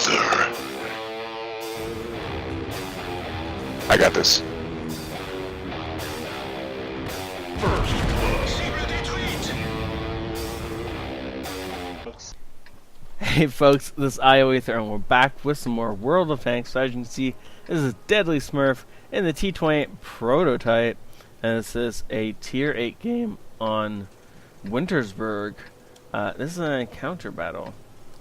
ioEther. I got this. Hey folks, this is ioEther and we're back with some more World of Tanks. So as you can see, this is Deadly Smurf in the T28 prototype, and this is a tier 8 game on Wintersburg. This is an encounter battle,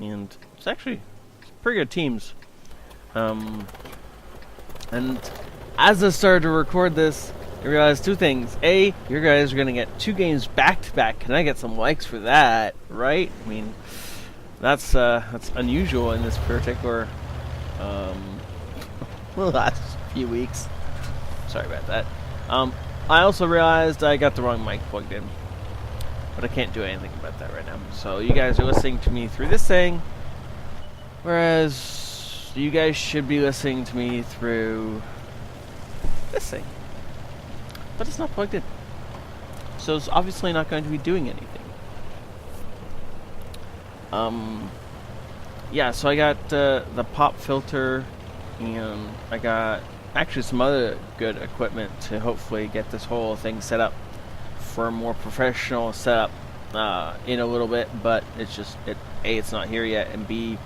and it's pretty good teams. And as I started to record this, I realized two things. A, you guys are going to get 2 games back to back. Can I get some likes for that, right? I mean, that's unusual in this particular last few weeks. Sorry about that. I also realized I got the wrong mic plugged in, but I can't do anything about that right now. So you guys are listening to me through this thing, whereas you guys should be listening to me through this thing, but it's not plugged in, so it's obviously not going to be doing anything. Yeah, so I got the pop filter, and I got actually some other good equipment to hopefully get this whole thing set up for a more professional setup in a little bit, but it's just, A, it's not here yet, and B,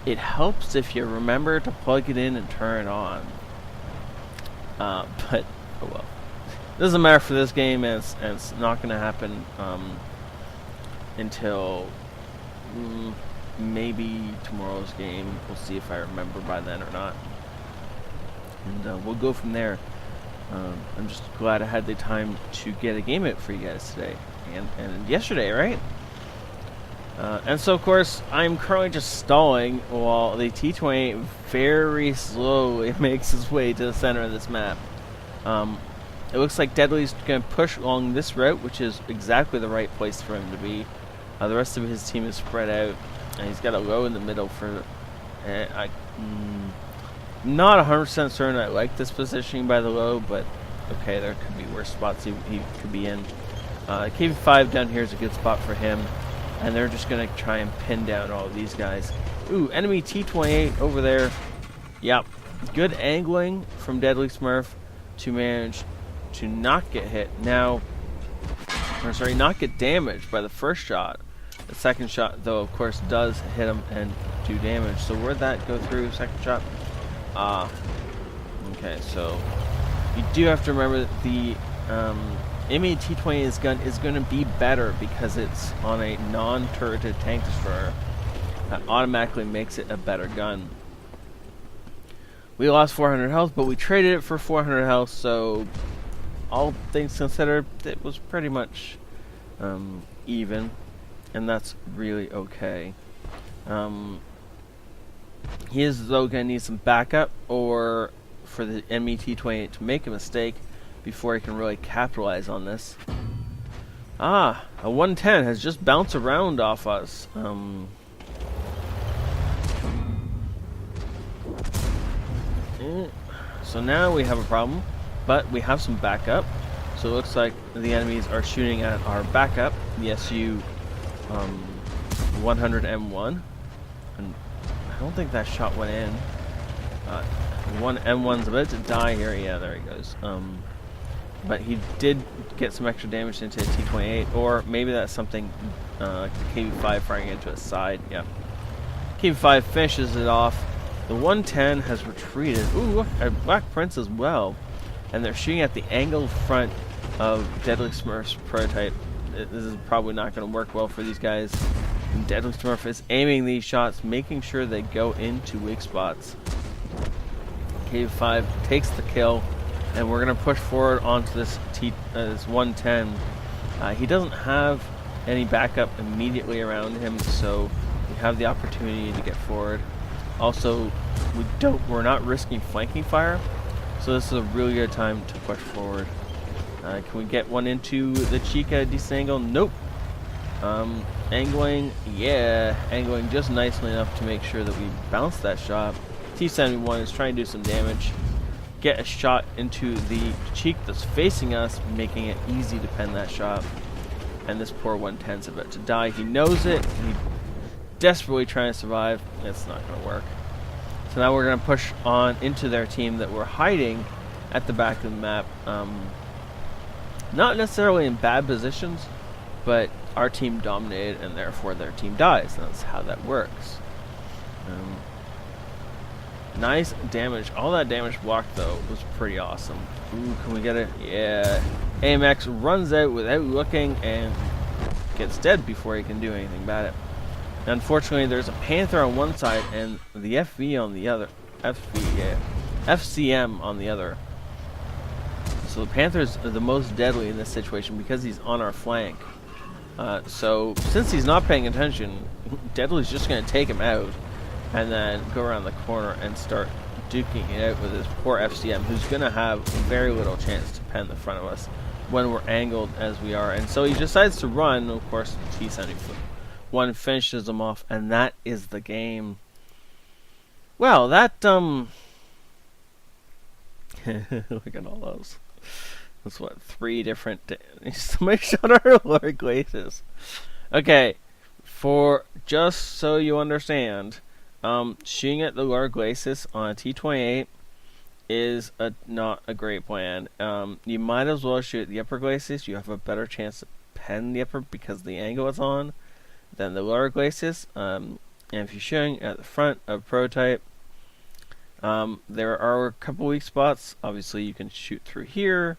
it helps if you remember to plug it in and turn it on. But, oh well. It doesn't matter for this game, and it's not going to happen until maybe tomorrow's game. We'll see if I remember by then or not, and we'll go from there. I'm just glad I had the time to get a game out for you guys today and yesterday, right? And so of course I'm currently just stalling while the T28 very slowly makes its way to the center of this map. It looks like Deadly's going to push along this route, which is exactly the right place for him to be. The rest of his team is spread out, and he's got a low in the middle for... I'm not 100% certain I like this positioning by the low, but okay, there could be worse spots he could be in. KV5 down here is a good spot for him, and they're just going to try and pin down all of these guys. Ooh, enemy T28 over there. Yep, good angling from Deadly Smurf to manage to not get hit. Now, or sorry, not get damaged by the first shot. The second shot, though, of course, does hit him and do damage. So where'd that go through? Second shot? Okay, so you do have to remember that the enemy T28's gun is going to be better because it's on a non-turreted tank destroyer. That automatically makes it a better gun. We lost 400 health, but we traded it for 400 health, so all things considered, it was pretty much even, and that's really okay. He is, though, going to need some backup, or for the enemy T28 to make a mistake before he can really capitalize on this. A 110 has just bounced around off us. So now we have a problem, but we have some backup. So it looks like the enemies are shooting at our backup, the SU 100 M1, and I don't think that shot went in. One M1's about to die here. Yeah, there he goes. But he did get some extra damage into the T28, or maybe that's something like the KV5 firing into his side. Yeah, KV5 finishes it off. The 110 has retreated. Ooh, a Black Prince as well. And they're shooting at the angled front of Deadly Smurf's prototype. This is probably not going to work well for these guys. And Deadly Smurf is aiming these shots, making sure they go into weak spots. KV5 takes the kill, and we're going to push forward onto this this 110. He doesn't have any backup immediately around him, so we have the opportunity to get forward. Also, we're not risking flanking fire, so this is a really good time to push forward. Can we get one into the Chica at a decent angle? Nope. Angling, yeah, angling just nicely enough to make sure that we bounce that shot. T71 is trying to do some damage, get a shot into the cheek that's facing us, making it easy to pen that shot. And this poor 110's about to die. He knows it. He's desperately trying to survive. It's not going to work. So now we're going to push on into their team that were hiding at the back of the map. Not necessarily in bad positions, but our team dominated and therefore their team dies. That's how that works. Nice damage. All that damage blocked, though, was pretty awesome. Ooh, can we get it? Yeah. AMX runs out without looking and gets dead before he can do anything about it. Unfortunately, there's a Panther on one side and the FV on the other. FCM on the other. So the Panther's the most deadly in this situation because he's on our flank. So since he's not paying attention, Deadly's just going to take him out and then go around the corner and start duking it out with his poor FCM, who's going to have very little chance to pen the front of us when we're angled as we are. And so he decides to run. Of course, T71 finishes him off, and that is the game. Well, that, look at all those. That's what, 3 different... Somebody shot our Lord Glacis. Okay, for just so you understand, shooting at the Lord Glacis on a T28 is not a great plan. You might as well shoot at the upper Glacis. You have a better chance to pen the upper because the angle it's on than the lower Glacis. And if you're shooting at the front of prototype, there are a couple weak spots. Obviously, you can shoot through here.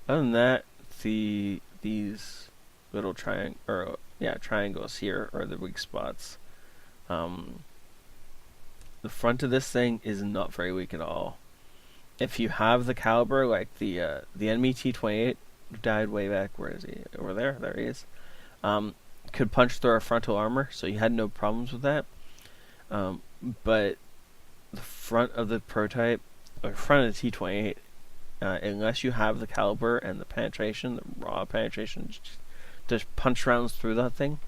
Other than that, these little triangles here are the weak spots. The front of this thing is not very weak at all. If you have the caliber, like the enemy T28 died way back. Where is he? Over there. There he is. Could punch through our frontal armor, so you had no problems with that. But the front of the prototype, or front of the T28, unless you have the caliber and the penetration, the raw penetration, just punch rounds through that thing,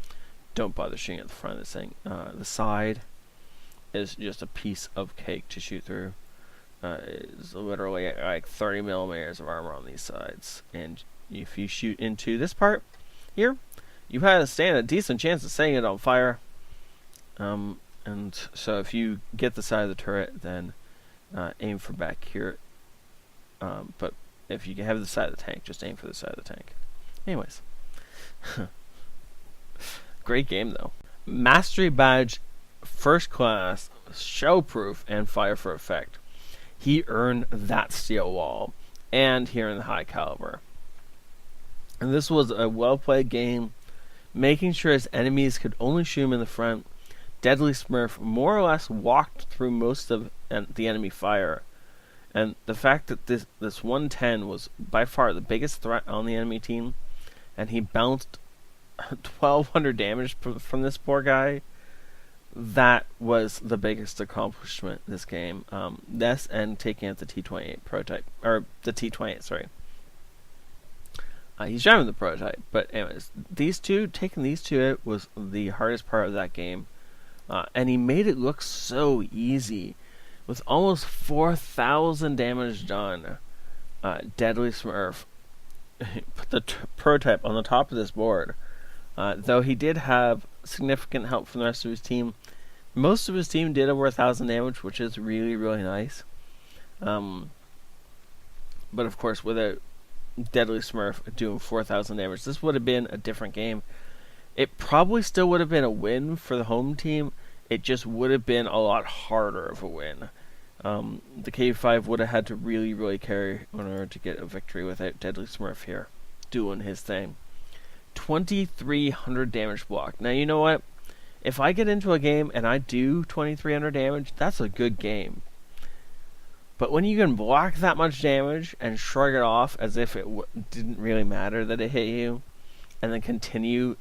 don't bother shooting at the front of this thing. The side is just a piece of cake to shoot through. It's literally like 30 millimeters of armor on these sides, and if you shoot into this part here, you had to stand a decent chance of setting it on fire. And so if you get the side of the turret, then aim for back here. But if you have the side of the tank, just aim for the side of the tank. Anyways. Great game, though. Mastery badge, first class, shell proof, and fire for effect. He earned that steel wall, and here in the high caliber. And this was a well-played game, making sure his enemies could only shoot him in the front. Deadly Smurf more or less walked through most of the enemy fire. And the fact that this 110 was by far the biggest threat on the enemy team, and he bounced 1,200 damage from this poor guy, that was the biggest accomplishment this game. This and taking out the T28 prototype, or the T28, sorry. He's driving the prototype, but anyways, taking these two out was the hardest part of that game. And he made it look so easy. With almost 4,000 damage done, Deadly Smurf put the prototype on the top of this board. Though he did have significant help from the rest of his team. Most of his team did over 1,000 damage, which is really, really nice. But of course, without Deadly Smurf doing 4,000 damage, this would have been a different game. It probably still would have been a win for the home team. It just would have been a lot harder of a win. The K5 would have had to really, really carry in order to get a victory without Deadly Smurf here doing his thing. 2,300 damage block. Now, you know what? If I get into a game and I do 2,300 damage, that's a good game. But when you can block that much damage and shrug it off as if it didn't really matter that it hit you, and then continue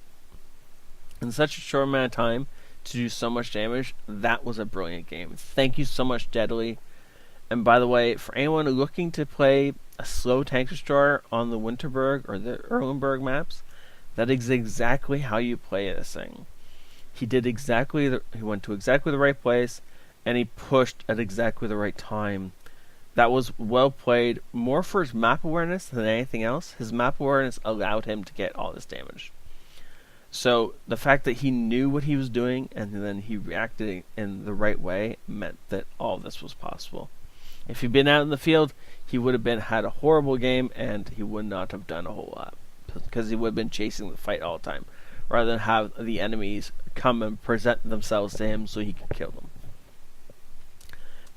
in such a short amount of time to do so much damage, that was a brilliant game. Thank you so much, Deadly. And by the way, for anyone looking to play a slow tank destroyer on the Winterberg or the Erlenberg maps, that is exactly how you play this thing. He went to exactly the right place, and he pushed at exactly the right time. That was well played, more for his map awareness than anything else. His map awareness allowed him to get all this damage. So the fact that he knew what he was doing and then he reacted in the right way meant that all this was possible. If he'd been out in the field, he would have had a horrible game, and he would not have done a whole lot because he would have been chasing the fight all the time, rather than have the enemies come and present themselves to him so he could kill them.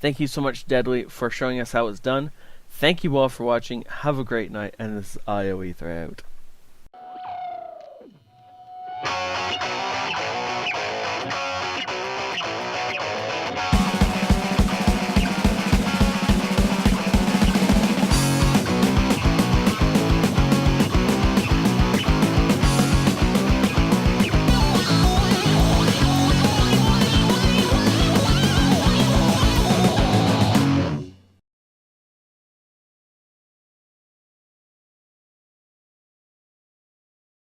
Thank you so much, Deadly, for showing us how it's done. Thank you all for watching. Have a great night, and this is ioEther out.